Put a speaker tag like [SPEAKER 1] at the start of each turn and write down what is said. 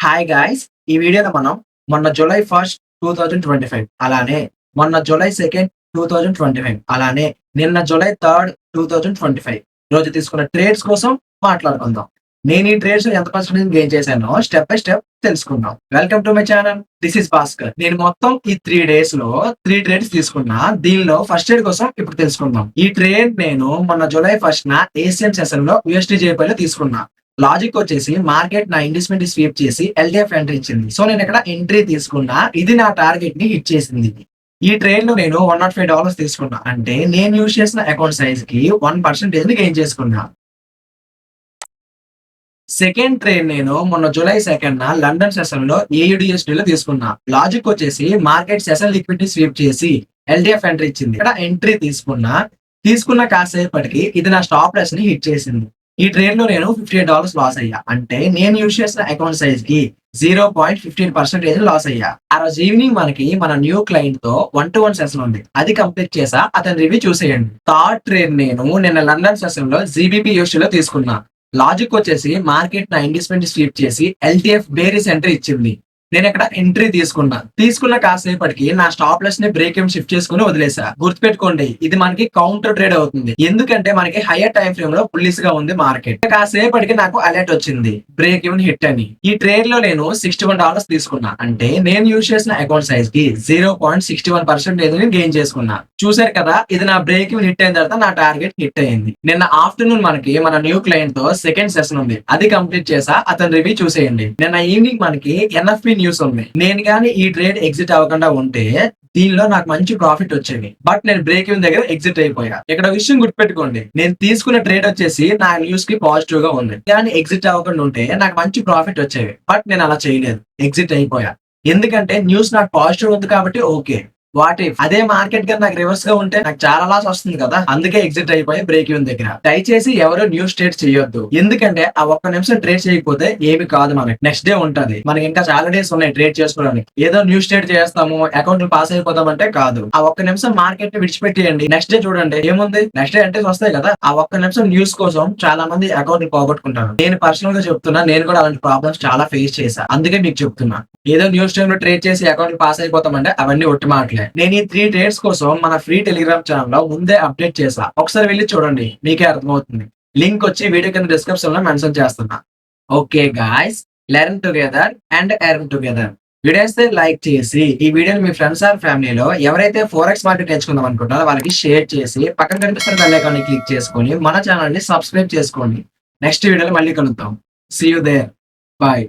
[SPEAKER 1] Hi guys! ఈ వీడియోలో మనం మొన్న జూలై 1 2025 అలానే మొన్న జూలై 2 2025 అలానే నిన్న జూలై 3 2025 రోజు తీసుకున్న ట్రేడ్స్ కోసం మాట్లాడుకుందాం. నేను ఈ ట్రేడ్స్ ఎంత పర్సెంటేజ్ గెయిన్ చేశానో స్టెప్ బై స్టెప్ తెలుసుకుందాం. Welcome to my channel. This is Bhaskar. నేను మొత్తం ఈ 3 డేస్ లో 3 ట్రేడ్స్ తీసుకున్నా. దీనిలో ఫస్ట్ ట్రేడ్ కోసం ఇప్పుడు తెలుసుకుందాం. ఈ ట్రేడ్ నేను మొన్న జూలై 1 ఏషియన్ సెషన్ లో USDJPY లో తీసుకున్నా. లాజిక్ వచ్చేసి మార్కెట్ నా ఇన్వెస్ట్మెంట్ స్వీప్ చేసి LTF ఎంట్రీ ఇచ్చింది. సో నేను ఇక్కడ ఎంట్రీ తీసుకున్నా. ఇది నా టార్గెట్ ని హిట్ చేసింది. ఈ ట్రేడ్ లో నేను $105 తీసుకున్నా. అంటే నేను యూజ్ చేసిన అకౌంట్ సైజ్ కి 1% గెయిన్ చేసుకున్నా. సెకండ్ ట్రేడ్ నేను మొన్న జూలై 2 లండన్ సెషన్ లో AUDUSD లో తీసుకున్నా. లాజిక్ వచ్చేసి మార్కెట్ సెషన్ లిక్విడిటీ స్వీప్ చేసి LTF ఎంట్రీ ఇచ్చింది. ఇక్కడ ఎంట్రీ తీసుకున్న కాసేపటికి ఇది నా స్టాప్ లాస్ ని హిట్ చేసింది. ఈ ట్రేడ్ లో నేను $58 లాస్ అయ్యా. అంటే నేను యూజ్ చేసిన అకౌంట్ సైజ్ కి 0.15% లాస్ అయ్యా. ఆ రోజు ఈవినింగ్ మనకి మన న్యూ క్లయింట్ తో 1-to-1 సెషన్ ఉంది. అది కంప్లీట్ చేసా. అతని రివ్యూ చూసేయండి. థర్డ్ ట్రేడ్ నేను నిన్న లండన్ సెషన్ లో GBP/USD లో తీసుకున్నా. లాజిక్ వచ్చేసి మార్కెట్ నా ఇన్వెస్ట్మెంట్ స్వీప్ చేసి LTF బేరిస్ ఎంట్రీ ఇచ్చింది. నేను ఇక్కడ ఎంట్రీ తీసుకున్న కాసేపటికి నా స్టాప్ లాస్ ని బ్రేక్ ఏం షిఫ్ట్ చేసుకుని వదిలేసా. గుర్తుపెట్టుకోండి, ఇది మనకి కౌంటర్ ట్రేడ్ అవుతుంది. ఎందుకంటే మనకి హైయర్ టైం ఫ్రేమ్ లో బుల్లిష్ గా ఉంది మార్కెట్. కాసేపటికి నాకు అలర్ట్ వచ్చింది బ్రేక్ ఈవెన్ హిట్ అని. ఈ ట్రేడ్ లో నేను $61 తీసుకున్నా. అంటే నేను యూజ్ చేసిన అకౌంట్ సైజ్ కి 0.61% గెయిన్ చేసుకున్నా. చూసారు కదా, ఇది నా బ్రేక్ ఈవెన్ హిట్ అయిన తర్వాత నా టార్గెట్ హిట్ అయింది. నిన్న ఆఫ్టర్నూన్ మనకి మన న్యూ క్లయింట్ తో సెకండ్ సెషన్ ఉంది. అది కంప్లీట్ చేసా. అతని రివ్యూ చూసేయండి. నిన్న ఈవినింగ్ మనకి NFP న్యూస్ ఉంది. నేను గానీ ఈ ట్రేడ్ ఎగ్జిట్ అవ్వకుండా ఉంటే దీనిలో నాకు మంచి ప్రాఫిట్ వచ్చేది. బట్ నేను బ్రేక్ ఈవెన్ దగ్గర ఎగ్జిట్ అయిపోయా. ఇక్కడ విషయం గుర్తుపెట్టుకోండి, నేను తీసుకున్న ట్రేడ్ వచ్చేసి నా న్యూస్ కి పాజిటివ్ గా ఉంది. కానీ ఎగ్జిట్ అవ్వకుండా ఉంటే నాకు మంచి ప్రాఫిట్ వచ్చేవి. బట్ నేను అలా చేయలేదు, ఎగ్జిట్ అయిపోయా. ఎందుకంటే న్యూస్ నాకు పాజిటివ్ ఉంది కాబట్టి ఓకే. వాట్ ఇఫ్ అదే మార్కెట్ గా నాకు రివర్స్ గా ఉంటే నాకు చాలా లాస్ వస్తుంది కదా. అందుకే ఎగ్జిట్ అయిపోయి బ్రేక్ ఈవెన్ దగ్గర. దయచేసి ఎవరు న్యూస్ ట్రేడ్ చేయొద్దు. ఎందుకంటే ఆ ఒక్క నిమిషం ట్రేడ్ చేయకపోతే ఏమి కాదు. మనకి నెక్స్ట్ డే ఉంటది. మనకి ఇంకా చాలా డేస్ ఉన్నాయి ట్రేడ్ చేసుకోవడానికి. ఏదో న్యూస్ ట్రేడ్ చేస్తాము, అకౌంట్ పాస్ అయిపోతాం అంటే కాదు. ఆ ఒక్క నిమిషం మార్కెట్ ని విడిచిపెట్టేయండి. నెక్స్ట్ డే చూడండి ఏముంది. నెక్స్ట్ డే ఎంట్రీస్ వస్తాయి కదా. ఆ ఒక్క నిమిషం న్యూస్ కోసం చాలా మంది అకౌంట్ ని పోగొట్టుకుంటారు. నేను పర్సనల్ గా చెప్తున్నా, నేను కూడా అలాంటి ప్రాబ్లమ్స్ చాలా ఫేస్ చేశా. అందుకే మీకు చెప్తున్నా, ఏదో న్యూస్ టైమ్ లో ట్రేడ్ చేసి అకౌంట్ పాస్ అయిపోతామంటే అవన్నీ ఒట్టి మాటలే. నేను ఈ 3 ట్రేడ్స్ కోసం మన ఫ్రీ టెలిగ్రామ్ ఛానల్ లో ముందే అప్డేట్ చేసా. ఒకసారి వెళ్ళి చూడండి, మీకే అర్థమవుతుంది. లింక్ వచ్చి వీడియో కింద డిస్క్రిప్షన్ లో మెన్షన్ చేస్తున్నా. Okay guys, learn together and earn together. వీడియోస్తే లైక్ చేసి ఈ వీడియోని మీ ఫ్రెండ్స్ ఆర్ ఫ్యామిలీలో ఎవరైతే ఫోరెక్స్ మార్కెట్ నేర్చుకుందాం అనుకుంటారో వాళ్ళకి షేర్ చేసి పక్కన కనిపిస్తున్న బెల్ ఐకాన్ ని క్లిక్ చేసుకొని మన ఛానల్ ని సబ్స్క్రైబ్ చేసుకోండి. నెక్స్ట్ వీడియోలో మళ్ళీ కలుద్దాం. See you there. బాయ్.